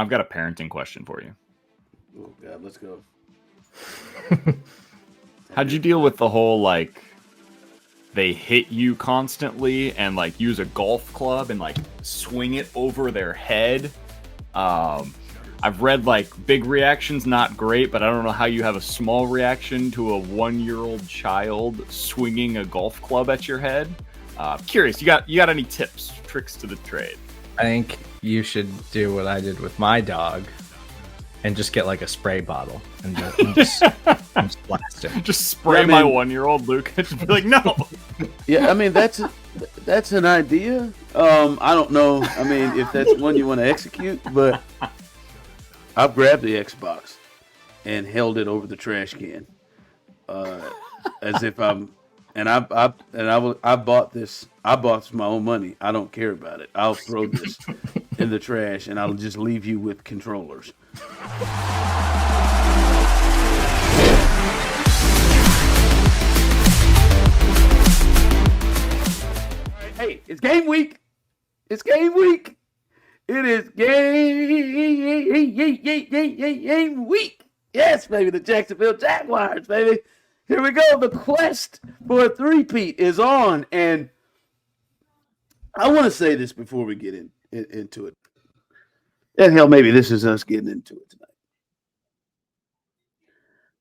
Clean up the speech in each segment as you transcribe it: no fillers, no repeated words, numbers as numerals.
I've got a parenting question for you. Oh God, let's go. How'd you deal with the whole like they hit you constantly and like use a golf club and like swing it over their head? I've read like big reactions not great, but I don't know how you have a small reaction to a 1-year-old child swinging a golf club at your head. Curious, you got any tips, tricks to the trade? I think you should do what I did with my dog and just get like a spray bottle and just blast him. Just spray my 1-year-old Luke and just be like, no. Yeah, I mean that's an idea. I don't know. I mean, if that's one you want to execute, but I've grabbed the Xbox and held it over the trash can, as if I'm. And I bought this. I bought this with my own money. I don't care about it. I'll throw this in the trash, and I'll just leave you with controllers. Hey, it's game week. It's game week. It is game week. Yes, baby, the Jacksonville Jaguars, baby. Here we go. The quest for a three-peat is on, and I want to say this before we get into it. And hell, maybe this is us getting into it tonight.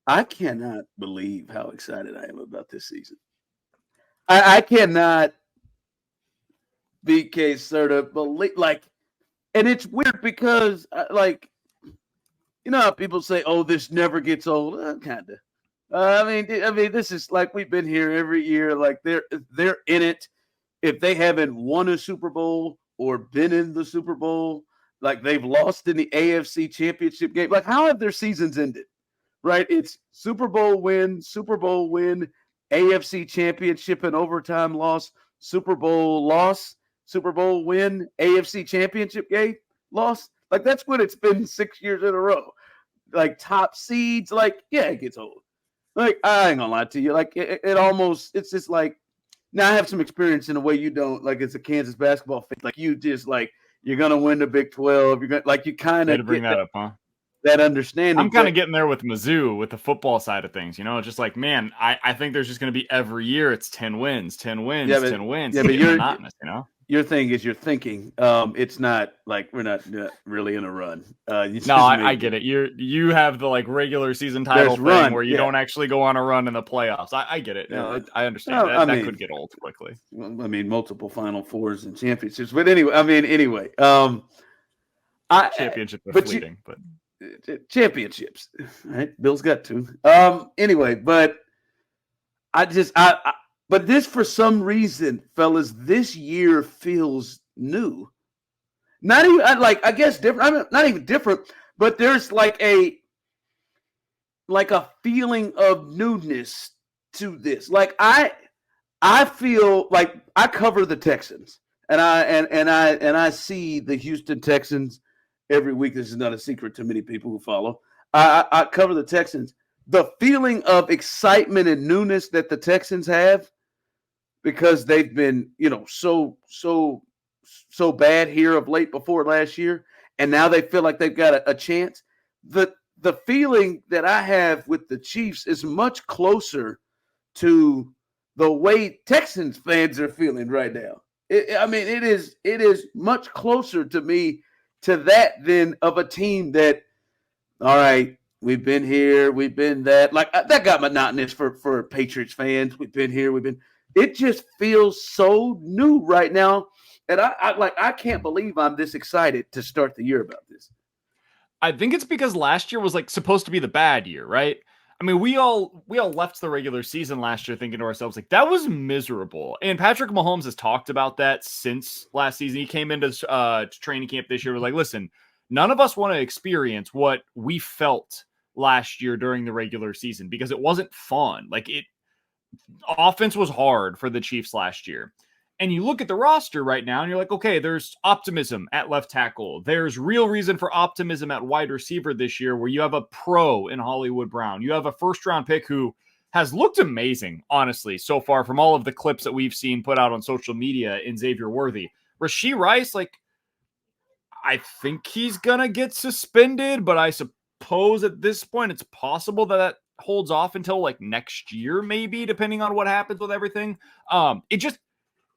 I cannot believe how excited I am about this season. I cannot, BK Serda, believe and it's weird because you know how people say, "Oh, this never gets old." Kind of. I mean, this is like we've been here every year. Like they're in it. If they haven't won a Super Bowl or been in the Super Bowl, like they've lost in the AFC Championship game. Like how have their seasons ended? Right? It's Super Bowl win, AFC Championship and overtime loss, Super Bowl loss, Super Bowl win, AFC Championship game loss. Like that's what it's been 6 years in a row. Like top seeds. Like yeah, it gets old. Like, I ain't gonna lie to you. Like, it almost, it's just like, now I have some experience in a way you don't. Like, it's a Kansas basketball fan. Like, you just, like, you're gonna win the Big 12. You're gonna, like, you kind of bring that up, huh? That understanding. I'm kind of getting there with Mizzou, with the football side of things. You know, just like, man, I think there's just gonna be every year it's 10 wins, 10 wins, yeah, but, 10 wins. Yeah, but you're monotonous, you know. Your thing is you're thinking. It's not like we're not really in a run. No, I get it. You have the like regular season title thing run, where you don't actually go on a run in the playoffs. I get it. No, I understand. That could get old quickly. I mean, multiple Final Fours and championships. But anyway, championships are fleeting, but championships, right? Bill's got two. Anyway, but but this, for some reason, fellas, this year feels new. Not even I guess different. I'm not even different, but there's like a feeling of newness to this. Like I feel like I cover the Texans, and I see the Houston Texans every week. This is not a secret to many people who follow. I cover the Texans. The feeling of excitement and newness that the Texans have, because they've been, so bad here of late before last year, and now they feel like they've got a chance. The feeling that I have with the Chiefs is much closer to the way Texans fans are feeling right now. It is much closer to me to that than of a team that, all right, we've been here, we've been that. Like that got monotonous for Patriots fans. We've been here, we've been. It just feels so new right now, and I can't believe I'm this excited to start the year about this. I think it's because last year was like supposed to be the bad year, right? I mean, we all left the regular season last year thinking to ourselves, like, that was miserable. And Patrick Mahomes has talked about that since last season. He came into training camp this year, was like, listen, none of us want to experience what we felt last year during the regular season because it wasn't fun. Like, offense was hard for the Chiefs last year. And you look at the roster right now and you're like, okay, there's optimism at left tackle. There's real reason for optimism at wide receiver this year, where you have a pro in Hollywood Brown. You have a first round pick who has looked amazing, honestly, so far from all of the clips that we've seen put out on social media in Xavier Worthy. Rashee Rice, like, I think he's going to get suspended, but I suppose at this point it's possible that holds off until like next year, maybe, depending on what happens with everything.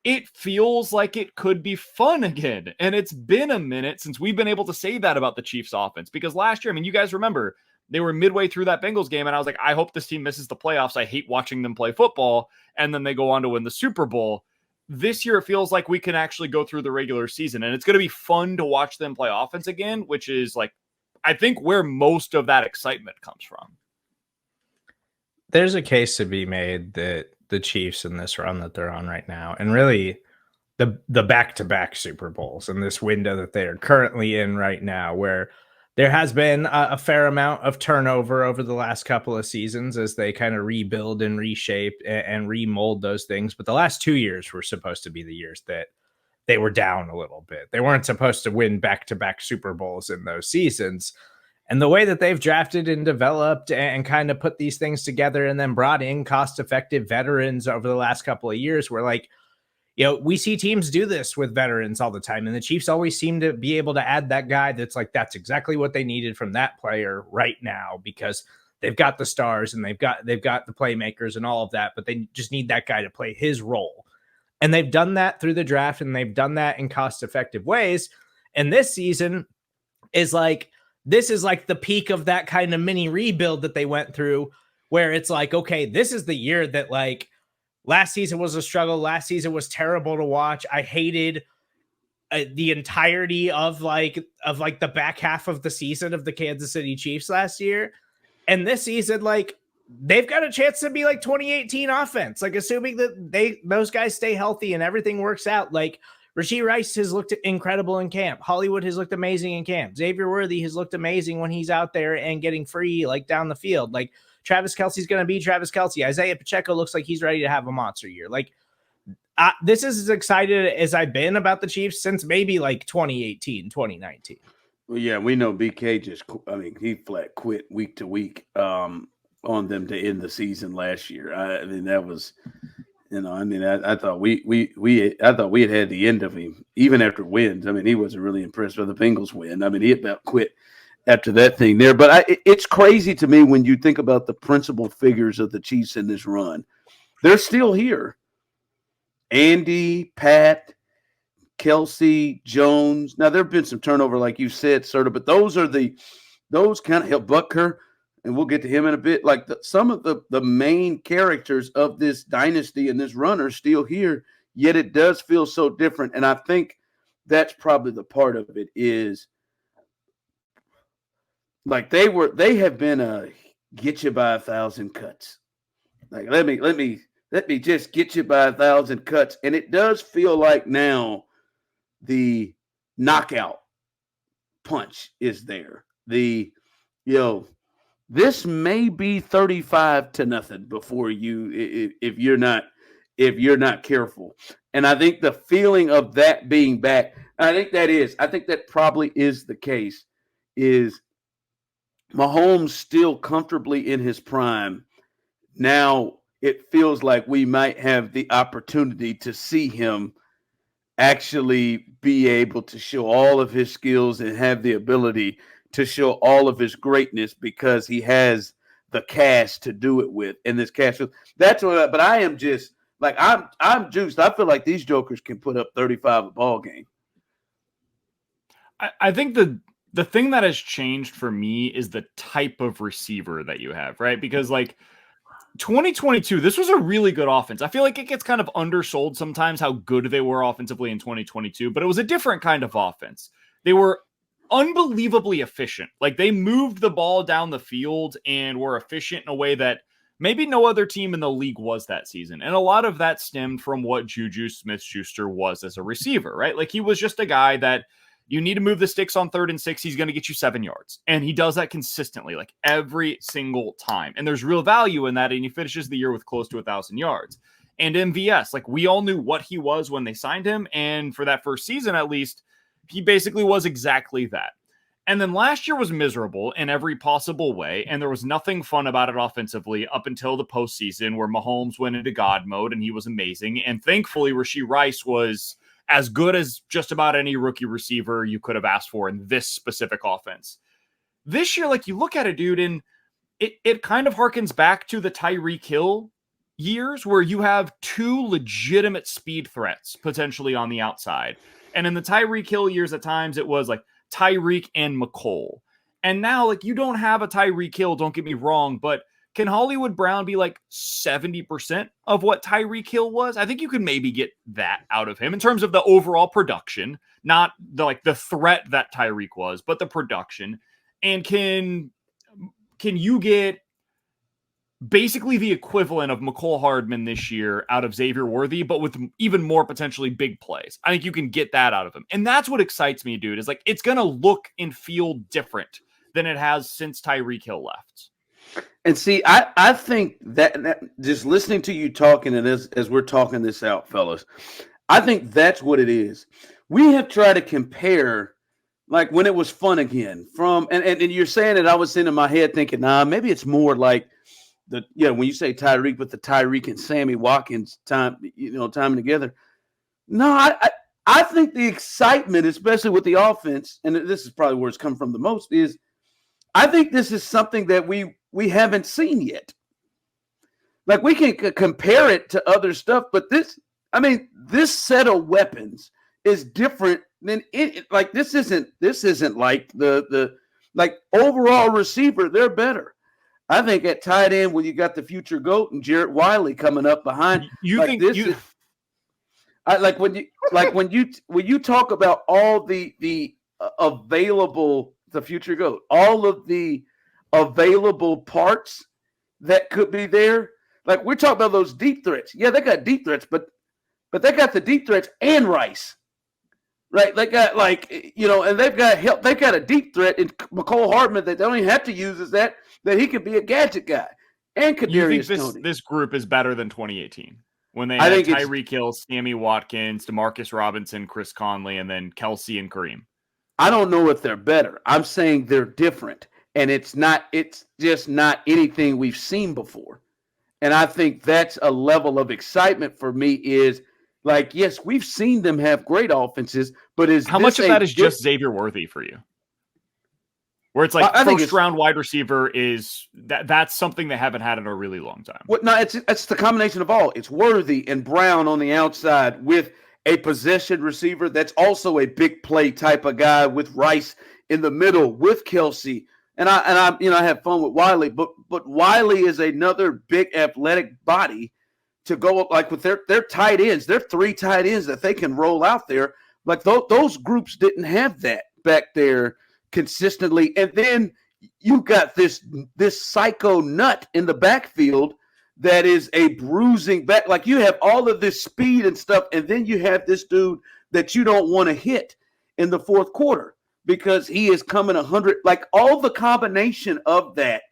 It feels like it could be fun again. And it's been a minute since we've been able to say that about the Chiefs offense, because last year, I mean, you guys remember they were midway through that Bengals game, and I was like, I hope this team misses the playoffs. I hate watching them play football. And then they go on to win the Super Bowl. This year, it feels like we can actually go through the regular season, and it's going to be fun to watch them play offense again, which is like, I think where most of that excitement comes from. There's a case to be made that the Chiefs in this run that they're on right now, and really the back-to-back Super Bowls and this window that they are currently in right now, where there has been a fair amount of turnover over the last couple of seasons as they kind of rebuild and reshape and remold those things. But the last 2 years were supposed to be the years that they were down a little bit. They weren't supposed to win back-to-back Super Bowls in those seasons. And the way that they've drafted and developed and kind of put these things together and then brought in cost-effective veterans over the last couple of years, where like, you know, we see teams do this with veterans all the time. And the Chiefs always seem to be able to add that guy that's like, that's exactly what they needed from that player right now, because they've got the stars and they've got the playmakers and all of that, but they just need that guy to play his role. And they've done that through the draft, and they've done that in cost-effective ways. And this season is like, this is like the peak of that kind of mini rebuild that they went through, where it's like, okay, this is the year that like, last season was a struggle. Last season was terrible to watch. I hated the entirety of the back half of the season of the Kansas City Chiefs last year. And this season, like, they've got a chance to be like 2018 offense, like assuming that those guys stay healthy and everything works out. Like, Rashee Rice has looked incredible in camp. Hollywood has looked amazing in camp. Xavier Worthy has looked amazing when he's out there and getting free, like down the field. Like, Travis Kelce's going to be Travis Kelce. Isaiah Pacheco looks like he's ready to have a monster year. Like, this is as excited as I've been about the Chiefs since maybe like 2018, 2019. Well, yeah, we know BK he flat quit week to week on them to end the season last year. I mean, that was, I thought I thought we had the end of him even after wins. I mean, he wasn't really impressed with the Bengals win. I mean, he about quit after that thing there. But it's crazy to me when you think about the principal figures of the Chiefs in this run. They're still here. Andy, Pat, Kelce, Jones. Now, there have been some turnover, like you said, Serda, but those kind of help. Butker, and we'll get to him in a bit. Like some of the main characters of this dynasty and this run are still here, yet it does feel so different. And I think that's probably the part of it is, like, they have been a get you by 1,000 cuts. Like, let me just get you by 1,000 cuts. And it does feel like now the knockout punch is there. This may be 35-0 before you, if you're not careful. And I think the feeling of that being back, I think that probably is the case, is Mahomes still comfortably in his prime. Now it feels like we might have the opportunity to see him actually be able to show all of his skills and have the ability to show all of his greatness, because he has the cast to do it with. And this cast, that's what. But I am just like, I'm juiced. I feel like these jokers can put up 35 a ball game. I think the thing that has changed for me is the type of receiver that you have, right? Because like 2022, this was a really good offense. I feel like it gets kind of undersold sometimes how good they were offensively in 2022, but it was a different kind of offense. They were unbelievably efficient. Like, they moved the ball down the field and were efficient in a way that maybe no other team in the league was that season. And a lot of that stemmed from what Juju Smith-Schuster was as a receiver, right? Like, he was just a guy that you need to move the sticks on 3rd and 6. He's going to get you 7 yards. And he does that consistently, like every single time. And there's real value in that. And he finishes the year with close to 1,000 yards. And MVS, like, we all knew what he was when they signed him. And for that first season, at least, he basically was exactly that. And then last year was miserable in every possible way. And there was nothing fun about it offensively up until the postseason, where Mahomes went into God mode and he was amazing. And thankfully, Rashee Rice was as good as just about any rookie receiver you could have asked for in this specific offense. This year, like, you look at it, dude, and it kind of harkens back to the Tyreek Hill years where you have two legitimate speed threats potentially on the outside. And in the Tyreek Hill years, at times it was like Tyreek and McCole. And now, like, you don't have a Tyreek Hill, don't get me wrong, but can Hollywood Brown be like 70% of what Tyreek Hill was? I think you could maybe get that out of him in terms of the overall production, not the threat that Tyreek was, but the production. And can you get basically the equivalent of McCole Hardman this year out of Xavier Worthy, but with even more potentially big plays? I think you can get that out of him. And that's what excites me, dude, is like, it's going to look and feel different than it has since Tyreek Hill left. And see, I think that just listening to you talking, and as we're talking this out, fellas, I think that's what it is. We have tried to compare, like, when it was fun again and you're saying it, I was sitting in my head thinking, maybe it's more like when you say Tyreek with the Tyreek and Sammy Watkins time together. No, I think the excitement, especially with the offense, and this is probably where it's come from the most, is I think this is something that we haven't seen yet. Like, we can compare it to other stuff, but this set of weapons is different than it. Like, this isn't like the overall receiver. They're better. I think at tight end, when you got the future GOAT and Jarrett Wiley coming up behind, when you talk about all the available, the future GOAT, all of the available parts that could be there. Like, we're talking about those deep threats. Yeah, they got deep threats, but they got the deep threats and Rice, right? They got and they've got help. They got a deep threat in McCole Hardman that they don't even have to use that he could be a gadget guy. And Kadarius Toney. This group is better than 2018 when they had Tyreek Hill, Sammy Watkins, Demarcus Robinson, Chris Conley, and then Kelsey and Kareem. I don't know if they're better. I'm saying they're different. And it's just not anything we've seen before. And I think that's a level of excitement for me is like, yes, we've seen them have great offenses, but how much of that is just Xavier Worthy for you? Where it's like first round wide receiver is that's something they haven't had in a really long time. No, it's the combination of all. It's Worthy and Brown on the outside with a possession receiver that's also a big play type of guy with Rice in the middle with Kelsey. And I have fun with Wiley, but Wiley is another big athletic body to go up, like, with their tight ends. They're three tight ends that they can roll out there. Like, those groups didn't have that back there consistently. And then you got this psycho nut in the backfield that is a bruising back. Like, you have all of this speed and stuff, and then you have this dude that you don't want to hit in the fourth quarter because he is coming 100. Like, all the combination of that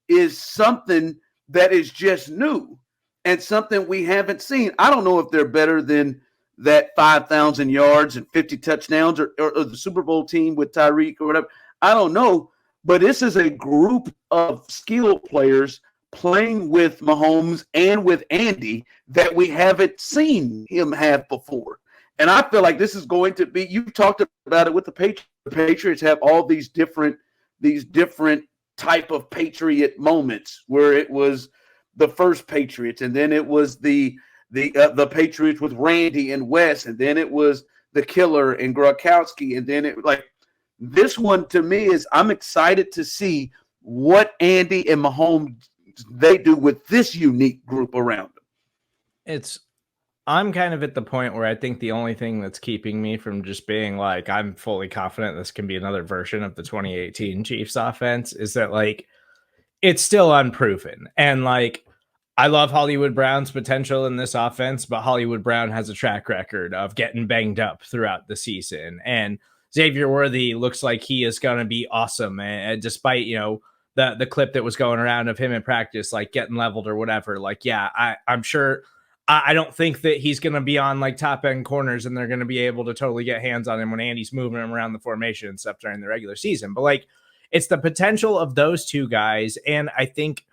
is something that is just new and something we haven't seen. I don't know if they're better than that 5,000 yards and 50 touchdowns or the Super Bowl team with Tyreek or whatever. I don't know, but this is a group of skill players playing with Mahomes and with Andy that we haven't seen him have before. And I feel like this is going to be, you talked about it with the Patriots. The Patriots have all these different type of Patriot moments where it was the first Patriots, and then it was the Patriots with Randy and Wes, and then it was the Killer and Gronkowski, and then it, like, this one to me is, I'm excited to see what Andy and Mahomes they do with this unique group around them. I'm kind of at the point where I think the only thing that's keeping me from just being like, I'm fully confident this can be another version of the 2018 Chiefs offense is that, like, it's still unproven. And, like, I love Hollywood Brown's potential in this offense, but Hollywood Brown has a track record of getting banged up throughout the season. And Xavier Worthy looks like he is going to be awesome. And despite, the clip that was going around of him in practice, like, getting leveled or whatever, like, yeah, I'm sure. I don't think that he's going to be on, like, top end corners and they're going to be able to totally get hands on him when Andy's moving him around the formation and stuff during the regular season. But, like, it's the potential of those two guys. And I think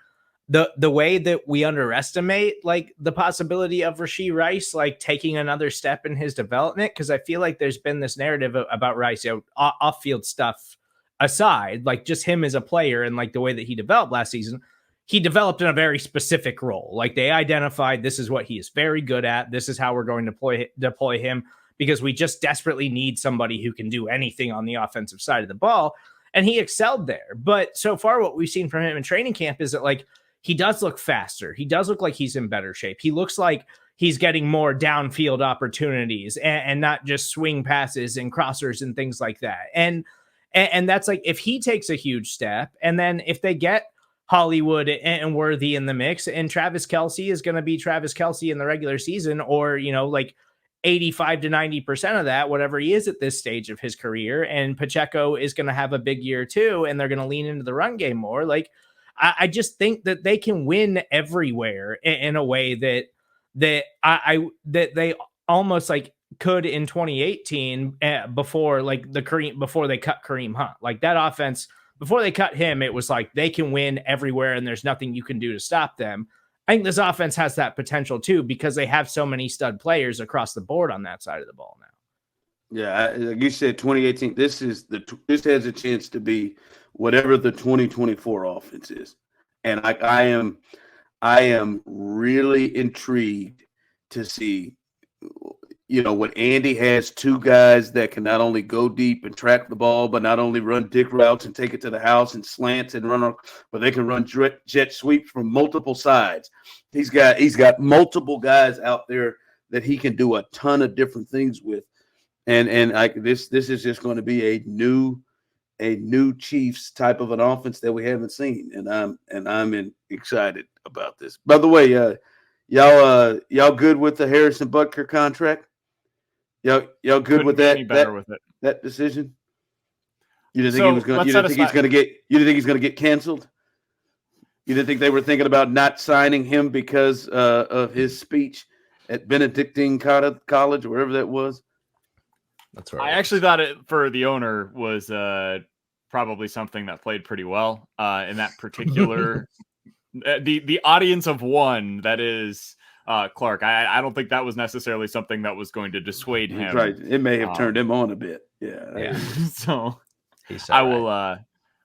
the way that we underestimate like the possibility of Rashee Rice like taking another step in his development, because I feel like there's been this narrative about Rice, off field stuff aside, like just him as a player and like the way that he developed last season. He developed in a very specific role. Like they identified this is what he is very good at. This is how we're going to deploy him, because we just desperately need somebody who can do anything on the offensive side of the ball. And he excelled there. But so far, what we've seen from him in training camp is that like he does look faster. He does look like he's in better shape. He looks like he's getting more downfield opportunities and not just swing passes and crossers and things like that. And that's like, if he takes a huge step, and then if they get Hollywood and Worthy in the mix, and Travis Kelce is going to be Travis Kelce in the regular season, or, like 85 to 90% of that, whatever he is at this stage of his career, and Pacheco is going to have a big year too, and they're going to lean into the run game more. Like, I just think that they can win everywhere in a way that they almost like could in 2018 before they cut Kareem Hunt. Like that offense, before they cut him, it was like they can win everywhere and there's nothing you can do to stop them. I think this offense has that potential too, because they have so many stud players across the board on that side of the ball now. Yeah, like you said, 2018. This has a chance to be whatever the 2024 offense is, and I am really intrigued to see. When Andy has two guys that can not only go deep and track the ball, but not only run dig routes and take it to the house and slants and run, but they can run jet sweeps from multiple sides. He's got multiple guys out there that he can do a ton of different things with. And this is just going to be a new Chiefs type of an offense that we haven't seen, and I'm excited about this. By the way, y'all good with the Harrison Butker contract? Y'all good with that? That decision? You didn't think he was going? You didn't think he's going to get? You didn't think he's going to get canceled? You didn't think they were thinking about not signing him because of his speech at Benedictine College or wherever that was? That's right. I actually thought it for the owner was probably something that played pretty well in that particular the audience of one, that is Clark. I don't think that was necessarily something that was going to dissuade him. Right. It may have turned him on a bit. Yeah. So I will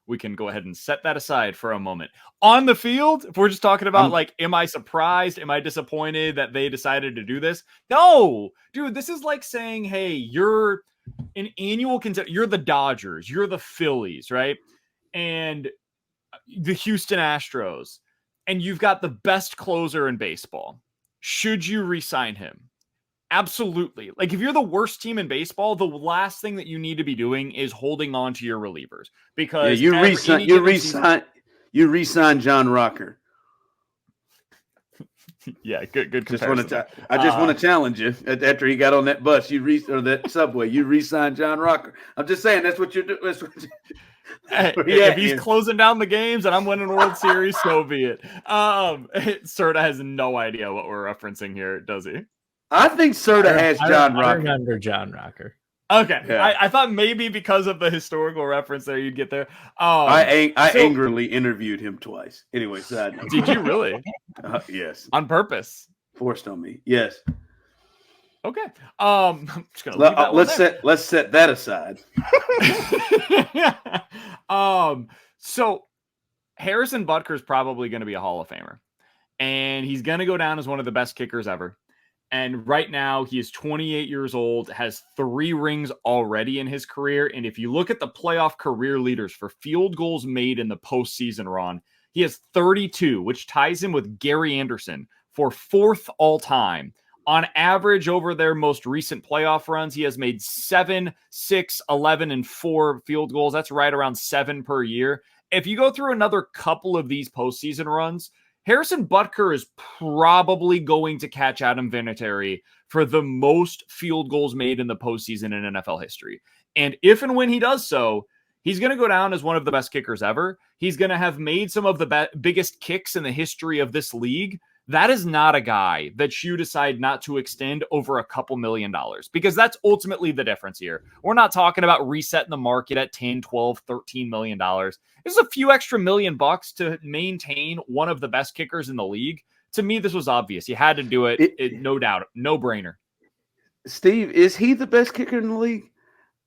we can go ahead and set that aside for a moment. On the field, if we're just talking about am I surprised? Am I disappointed that they decided to do this? No, dude, this is like saying, hey, you're an annual contender. You're the Dodgers, you're the Phillies, right? And the Houston Astros, and you've got the best closer in baseball. Should you re-sign him? Absolutely. Like, if you're the worst team in baseball, the last thing that you need to be doing is holding on to your relievers, because you re-sign John Rocker. Yeah, good comparison. I just want to challenge you. After he got on that bus, or that subway, you re-signed John Rocker. I'm just saying that's what you're doing. Hey, if he's closing down the games and I'm winning a World Series, so be it. Serda has no idea what we're referencing here, does he? I think Serda has John Rocker. I remember John Rocker. Okay. Yeah. I thought maybe because of the historical reference there, you'd get there. I angrily interviewed him twice. Anyway, side note. Did you really? Yes. On purpose? Forced on me. Yes. Okay. I'm just gonna leave that let's set that aside. So Harrison Butker is probably going to be a Hall of Famer, and he's going to go down as one of the best kickers ever. And right now he is 28 years old, has 3 rings already in his career. And if you look at the playoff career leaders for field goals made in the postseason run, he has 32, which ties him with Gary Anderson for 4th all time. On average, over their most recent playoff runs, he has made 7, 6, 11, and 4 field goals. That's right around 7 per year. If you go through another couple of these postseason runs, Harrison Butker is probably going to catch Adam Vinatieri for the most field goals made in the postseason in NFL history. And if and when he does so, he's going to go down as one of the best kickers ever. He's going to have made some of the biggest kicks in the history of this league that is not a guy that you decide not to extend over a couple $1 million, because that's ultimately the difference here. We're not talking about resetting the market at 10, 12, $13 million. This is a few extra $1 million to maintain one of the best kickers in the league. To me, this was obvious. You had to do it, no doubt, no brainer. Steve, is he the best kicker in the league?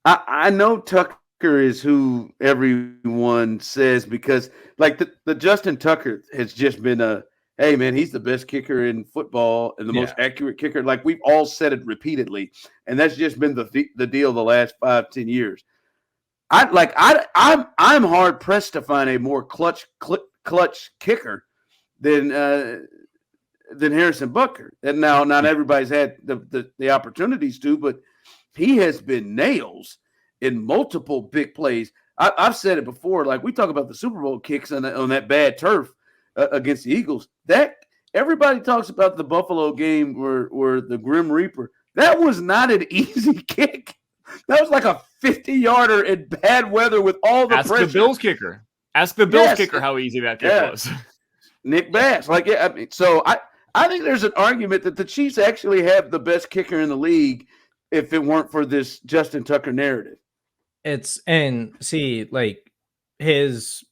I know Tucker is who everyone says, because like the Justin Tucker has just been hey man, he's the best kicker in football and the most accurate kicker. Like we've all said it repeatedly, and that's just been the deal the last 5-10 years. I'm hard pressed to find a more clutch kicker than Harrison Butker. And now not everybody's had the opportunities to, but he has been nails in multiple big plays. I've said it before. Like we talk about the Super Bowl kicks on that bad turf against the Eagles. That everybody talks about the Buffalo game where the Grim Reaper. That was not an easy kick. That was like a 50-yarder in bad weather with all the pressure. Ask the Bills kicker. Ask the Bills kicker how easy that kick was. Nick Bass. So I think there's an argument that the Chiefs actually have the best kicker in the league if it weren't for this Justin Tucker narrative. Like his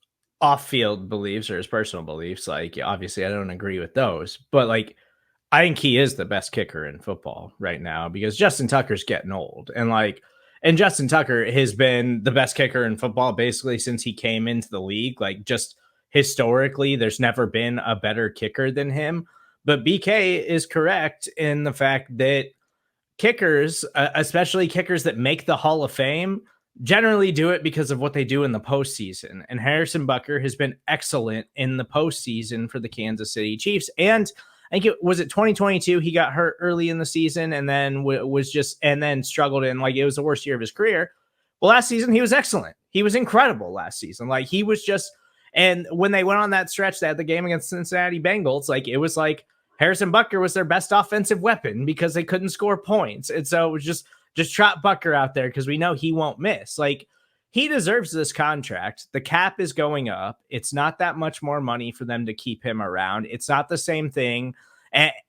off-field beliefs or his personal beliefs, like obviously I don't agree with those, but like I think he is the best kicker in football right now because Justin Tucker's getting old, and Justin Tucker has been the best kicker in football basically since he came into the league. Like just historically, there's never been a better kicker than him. But BK is correct in the fact that kickers, especially kickers that make the Hall of Fame, generally do it because of what they do in the postseason. And Harrison Butker has been excellent in the postseason for the Kansas City Chiefs. And I think it was 2022. He got hurt early in the season and then then struggled in, like, it was the worst year of his career. Well, last season he was excellent. He was incredible last season. Like he was just, and when they went on that stretch, that the game against Cincinnati Bengals, like it was like Harrison Butker was their best offensive weapon because they couldn't score points. And so it was just trot Butker out there because we know he won't miss. Like he deserves this contract. The cap is going up. It's not that much more money for them to keep him around. It's not the same thing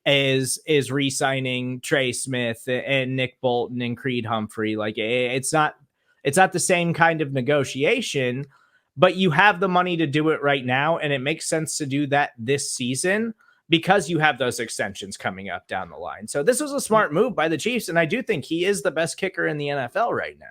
as re-signing Trey Smith and Nick Bolton and Creed Humphrey. Like it's not the same kind of negotiation, but you have the money to do it right now. And it makes sense to do that this season because you have those extensions coming up down the line. So this was a smart move by the Chiefs. And I do think he is the best kicker in the NFL right now.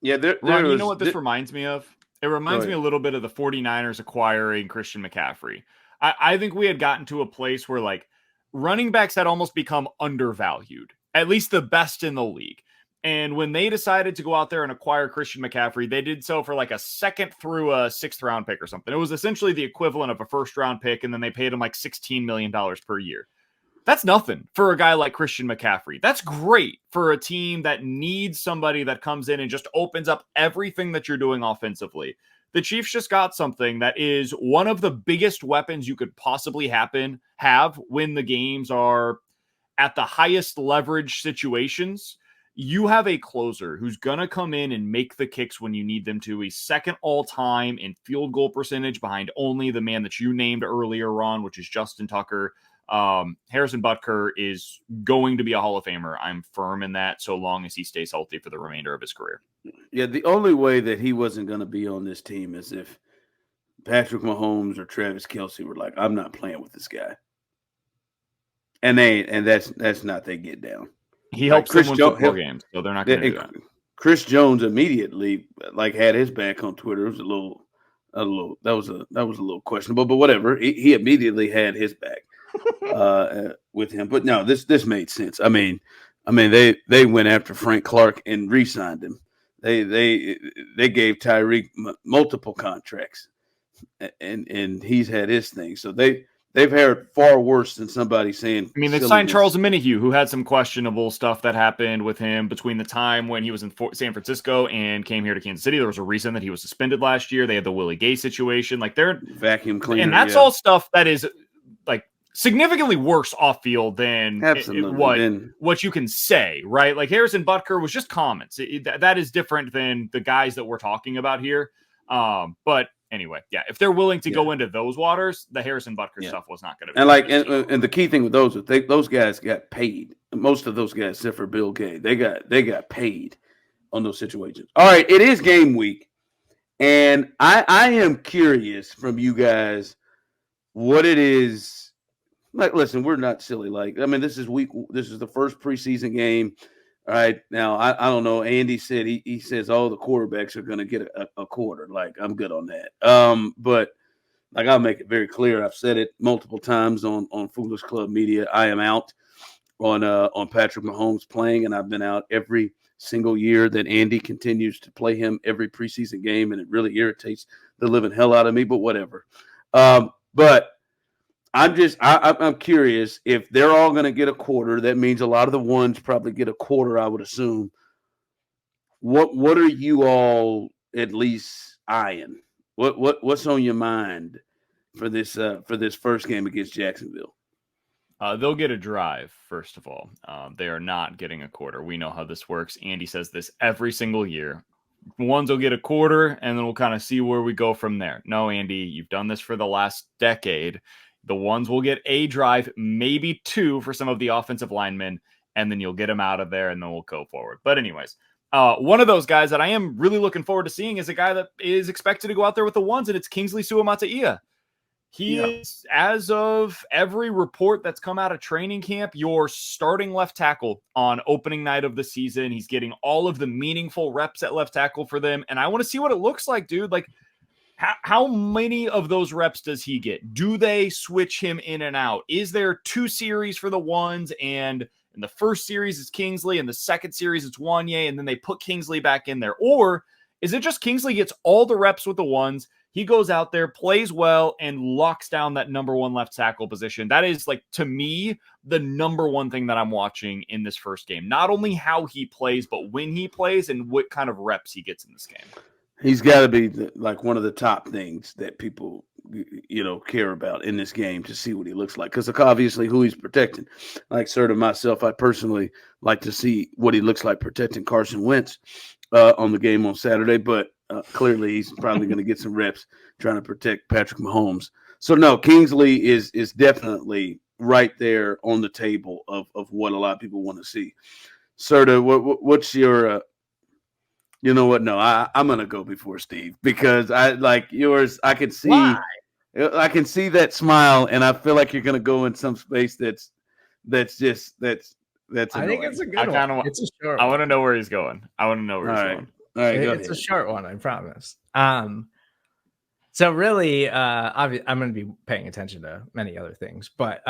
Yeah. Ron, you know what this reminds me of? It reminds me a little bit of the 49ers acquiring Christian McCaffrey. I think we had gotten to a place where like running backs had almost become undervalued, at least the best in the league. And when they decided to go out there and acquire Christian McCaffrey, they did so for like a second through a 6th round pick or something. It was essentially the equivalent of a 1st round pick. And then they paid him like $16 million per year. That's nothing for a guy like Christian McCaffrey. That's great for a team that needs somebody that comes in and just opens up everything that you're doing offensively. The Chiefs just got something that is one of the biggest weapons you could possibly have when the games are at the highest leverage situations. You have a closer who's going to come in and make the kicks when you need them to. He's second all-time in field goal percentage behind only the man that you named earlier, Ron, which is Justin Tucker. Harrison Butker is going to be a Hall of Famer. I'm firm in that so long as he stays healthy for the remainder of his career. Yeah, the only way that he wasn't going to be on this team is if Patrick Mahomes or Travis Kelce were like, I'm not playing with this guy. And that's not they get down. He helps them win football games, so they're not going to do that. Chris Jones immediately had his back on Twitter. It was that was a little questionable, but whatever. He immediately had his back with him. But no, this made sense. I mean, they went after Frank Clark and re-signed him. They gave Tyreek multiple contracts, and he's had his thing. So they've heard far worse than somebody saying. I mean, they signed Charles Omenihu, who had some questionable stuff that happened with him between the time when he was in San Francisco and came here to Kansas City. There was a reason that he was suspended last year. They had the Willie Gay situation. Like they're vacuum cleaner, and that's all stuff that is like significantly worse off field than what you can say, right? Like Harrison Butker was just comments. That is different than the guys that we're talking about here. But anyway, yeah, if they're willing to go into those waters, the Harrison Butker stuff was not going to be. And like, and the key thing with those is those guys got paid. Most of those guys, except for Bill Gay, they got paid on those situations. All right, it is game week, and I am curious from you guys what it is. Like, listen, we're not silly. Like, I mean, this is the first preseason game. All right, now I don't know. Andy said he says all the quarterbacks are going to get a quarter. Like, I'm good on that. But like, I'll make it very clear. I've said it multiple times on Foolish Club Media. I am out on Patrick Mahomes playing, and I've been out every single year that Andy continues to play him every preseason game, and it really irritates the living hell out of me. But whatever. But I'm curious if they're all going to get a quarter. That means a lot of the ones probably get a quarter, I would assume. What are you all at least eyeing? What's on your mind for this first game against Jacksonville? They'll get a drive, first of all. They are not getting a quarter. We know how this works. Andy says this every single year. Ones will get a quarter, and then we'll kind of see where we go from there. No, Andy, you've done this for the last decade. The ones will get a drive, maybe two for some of the offensive linemen, and then you'll get them out of there, and then we'll go forward. But anyways, one of those guys that I am really looking forward to seeing is a guy that is expected to go out there with the ones, and it's Kingsley Suamataia. He is, as of every report that's come out of training camp, your starting left tackle on opening night of the season. He's getting all of the meaningful reps at left tackle for them, and I want to see what it looks like, dude. Like, how many of those reps does he get? Do they switch him in and out? Is there 2 series for the ones, and in the first series it's Kingsley, and the second series it's Wanye, and then they put Kingsley back in there? Or is it just Kingsley gets all the reps with the ones, he goes out there, plays well, and locks down that number 1 left tackle position? That is, like, to me, the number one thing that I'm watching in this first game. Not only how he plays, but when he plays and what kind of reps he gets in this game. He's got to be like one of the top things that people, care about in this game to see what he looks like. Because obviously who he's protecting. Like Serda, myself, I personally like to see what he looks like protecting Carson Wentz on the game on Saturday. But clearly he's probably going to get some reps trying to protect Patrick Mahomes. So, no, Kingsley is definitely right there on the table of what a lot of people want to see. Serda, what's your you know what? No, I'm going to go before Steve because I like yours. I can see that smile, and I feel like you're going to go in some space that's annoying. I think it's a good one. It's a short I want to know where he's going. Going. All right, it's a short one, I promise. So really, I'm going to be paying attention to many other things, but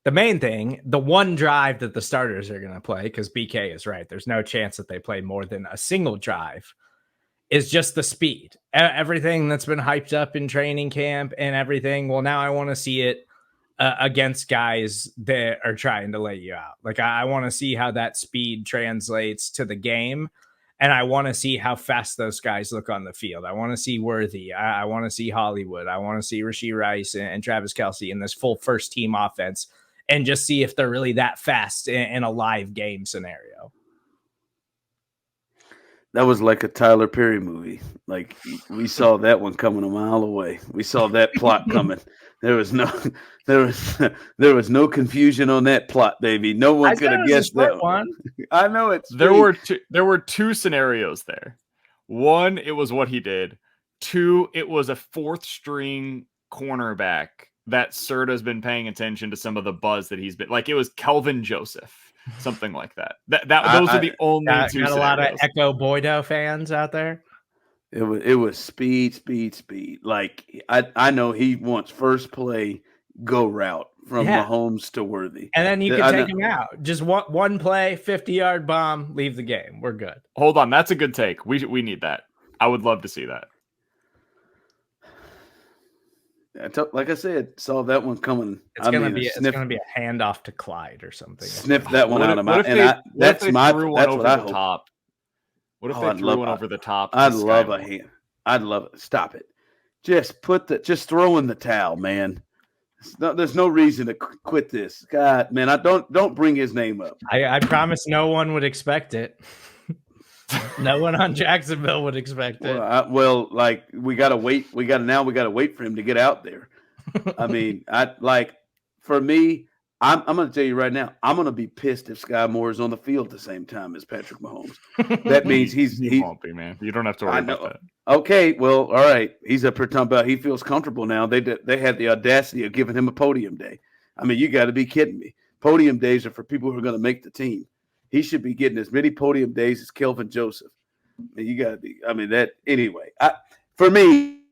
the main thing, the one drive that the starters are going to play, because BK is right, there's no chance that they play more than a single drive, is just the speed. Everything that's been hyped up in training camp and everything, well, now I want to see it against guys that are trying to lay you out. Like, I want to see how that speed translates to the game, and I want to see how fast those guys look on the field. I want to see Worthy. I want to see Hollywood. I want to see Rashee Rice and Travis Kelce in this full first-team offense, and just see if they're really that fast in a live game scenario. That was like a Tyler Perry movie. Like, we saw that one coming a mile away. We saw that plot coming. There was no confusion on that plot, baby. No one could have guessed that one. I know it's there were 2 scenarios there. One, it was what he did. 2, it was a 4th string cornerback that Serda's been paying attention to some of the buzz that he's been like. It was Kelvin Joseph, something like that. Those are the only 2 scenarios. A lot of Echo Boydo fans out there. It was speed. Like, I know he wants first play go route from Mahomes to Worthy, and then you can take him out. Just one play, 50-yard bomb, leave the game. We're good. Hold on, that's a good take. We need that. I would love to see that. Like I said, saw that one coming. It's gonna be a handoff to Clyde or something. Sniff that one out of my. That's what I hope. Top. What if they threw one over the top? I'd love a hand. I'd love it. Stop it. Just throw in the towel, man. There's no reason to quit this. God, man, don't bring his name up. I promise no one would expect it. No one on Jacksonville would expect it. Like we gotta wait. We gotta wait for him to get out there. I mean, for me, I'm going to tell you right now, I'm going to be pissed if Sky Moore is on the field at the same time as Patrick Mahomes. That means he won't be, man. You don't have to worry about that. Okay, well, all right. He's up here talking about he feels comfortable now. They had the audacity of giving him a podium day. I mean, you got to be kidding me. Podium days are for people who are going to make the team. He should be getting as many podium days as Kelvin Joseph. And you got to be. I mean, that anyway. For me,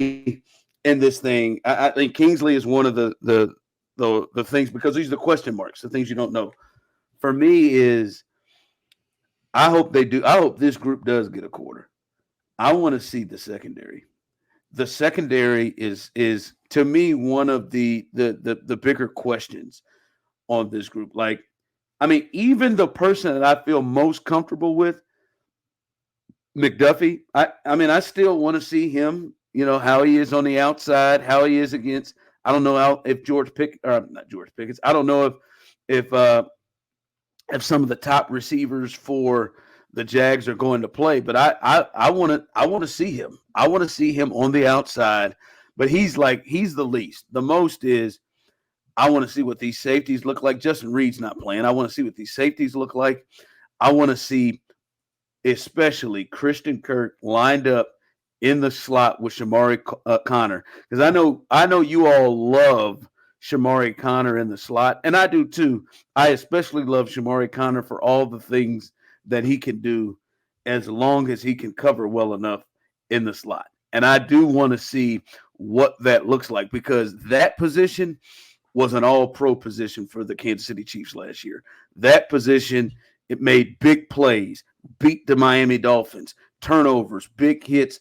in this thing, I think Kingsley is one of the things, because these are the question marks, the things you don't know. For me is, I hope this group does get a quarter. I want to see the secondary. The secondary is to me one of the bigger questions on this group. Like, I mean, even the person that I feel most comfortable with, McDuffie, I still want to see him, how he is on the outside, how he is against, I don't know if not George Pickens. I don't know if some of the top receivers for the Jags are going to play, but I want to see him. I want to see him on the outside, but he's the least. The most is, I want to see what these safeties look like. Justin Reed's not playing. I want to see what these safeties look like. I want to see, especially Christian Kirk lined up in the slot with Shamari Connor, because I know you all love Shamari Connor in the slot, and I do too. I especially love Shamari Connor for all the things that he can do, as long as he can cover well enough in the slot. And I do want to see what that looks like, because that position was an all-pro position for the Kansas City Chiefs last year. That position, it made big plays, beat the Miami Dolphins, turnovers, big hits,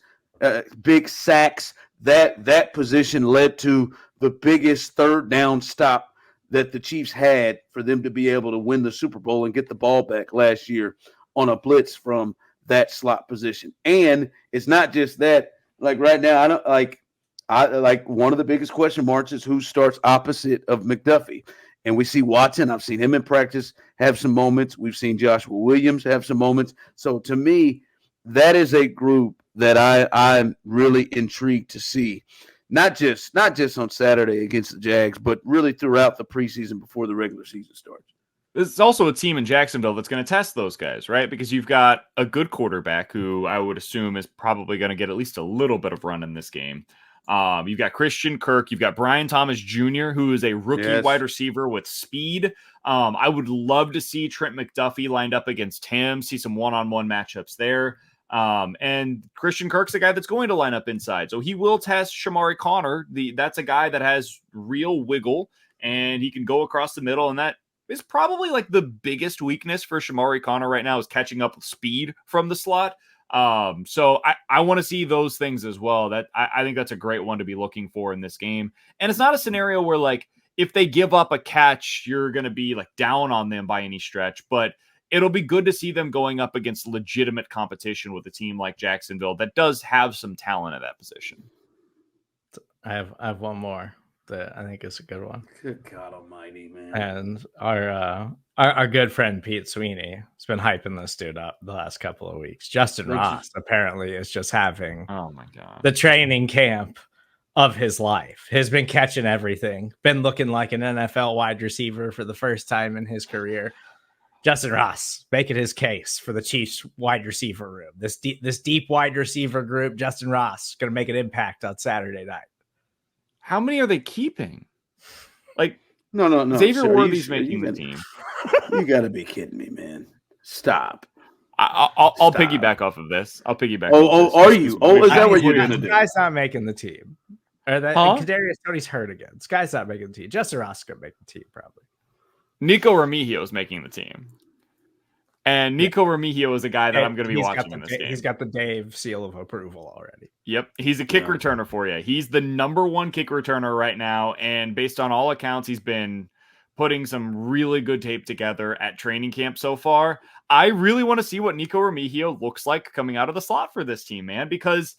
big sacks. That position led to the biggest third down stop that the Chiefs had for them to be able to win the Super Bowl and get the ball back last year on a blitz from that slot position. And it's not just that. Like right now, I one of the biggest question marks is who starts opposite of McDuffie. And we see Watson. I've seen him in practice have some moments. We've seen Joshua Williams have some moments. So to me, that is a group that I'm really intrigued to see. Not just on Saturday against the Jags, but really throughout the preseason before the regular season starts. It's also a team in Jacksonville that's going to test those guys, right? Because you've got a good quarterback who I would assume is probably going to get at least a little bit of run in this game. You've got Christian Kirk. You've got Brian Thomas Jr., who is a rookie wide receiver with speed. I would love to see Trent McDuffie lined up against him, see some one-on-one matchups there. And Christian Kirk's a guy that's going to line up inside. So he will test Shamari Connor. That's a guy that has real wiggle, and he can go across the middle. And that is probably like the biggest weakness for Shamari Connor right now, is catching up with speed from the slot. So I want to see those things as well. That I think that's a great one to be looking for in this game. And it's not a scenario where, like, if they give up a catch, you're going to be like down on them by any stretch, but it'll be good to see them going up against legitimate competition with a team like Jacksonville that does have some talent at that position. I have one more that I think is a good one. Good God Almighty, man! And our good friend Pete Sweeney has been hyping this dude up the last couple of weeks. Justin Ross apparently is just having the training camp of his life. Has been catching everything, been looking like an NFL wide receiver for the first time in his career. Justin Ross making his case for the Chiefs wide receiver room. This deep wide receiver group, Justin Ross going to make an impact on Saturday night. How many are they keeping? Like, no. Xavier Worthy's making the team. You got to be kidding me, man! Stop. I'll piggyback off of this. Are you? Is that what you're going to do? This guy's not making the team. Or that Kadarius Toney's hurt again. This guy's not making the team. Justin Ross is going to make the team probably. Nico Remigio is making the team. And Nico Remigio is a guy that I'm going to be watching in this game. He's got the Dave seal of approval already. Yep. He's a kick returner for you. He's the number one kick returner right now. And based on all accounts, he's been putting some really good tape together at training camp so far. I really want to see what Nico Remigio looks like coming out of the slot for this team, man, because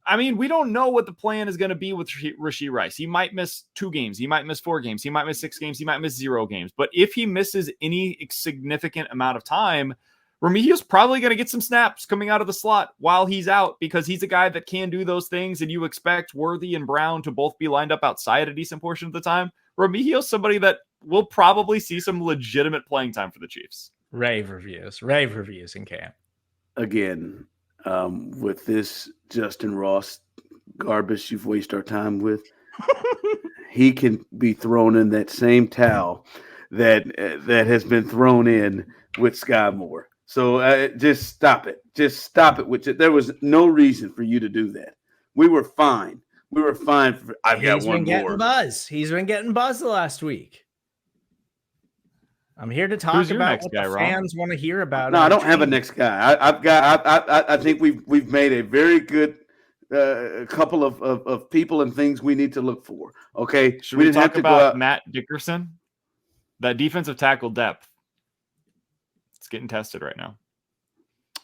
I mean, we don't know what the plan is going to be with Rashee Rice. He might miss 2 games. He might miss 4 games. He might miss 6 games. He might miss 0 games. But if he misses any significant amount of time, Remigio's probably going to get some snaps coming out of the slot while he's out because he's a guy that can do those things, and you expect Worthy and Brown to both be lined up outside a decent portion of the time. Remigio's somebody that will probably see some legitimate playing time for the Chiefs. Rave reviews in camp. Again, with this Justin Ross garbage you've wasted our time with, he can be thrown in that same towel that has been thrown in with Sky Moore. So just stop it. Just stop it. Which there was no reason for you to do that. We were fine. I've got one more. He's been getting buzz the last week. I'm here to talk Who's your about next what guy, the Rob? fans want to hear about. No, I don't have a next guy. I think we've made a very good couple of people and things we need to look for. Okay, Should we talk about go Matt Dickerson? That defensive tackle depth. It's getting tested right now.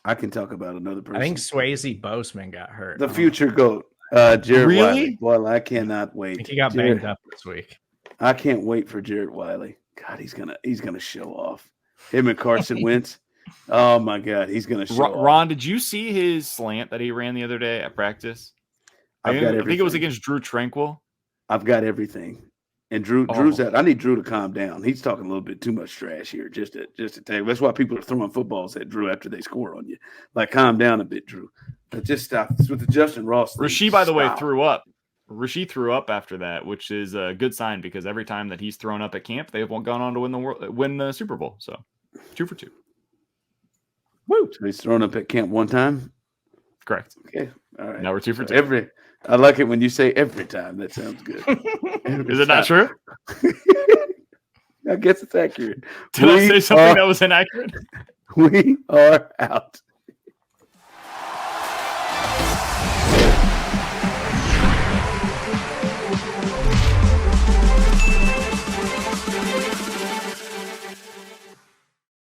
I can talk about another person. I think Swayze Boseman got hurt. The future GOAT, Jared Really? Wiley. Well, I cannot wait. I think he got Jared, banged up this week. I can't wait for Jared Wiley. God, he's gonna show off. Him and Carson Wentz. Oh my God, he's gonna show off. Ron, did you see his slant that he ran the other day at practice? I think it was against Drew Tranquil. I've got everything. And Drew's out. I need Drew to calm down. He's talking a little bit too much trash here. Just to tell you. That's why people are throwing footballs at Drew after they score on you. Like, calm down a bit, Drew. But just stop. It's with the Justin Ross thing. Rasheed, by the way, threw up. Rasheed threw up after that, which is a good sign because every time that he's thrown up at camp, they've gone on to win the Super Bowl. So 2 for 2. Woo! So he's thrown up at camp one time. Correct. Okay. All right. Now we're 2 for 2. I like it when you say every time. That sounds good. Is it not true? I guess it's accurate. Did I say something that was inaccurate? We are out.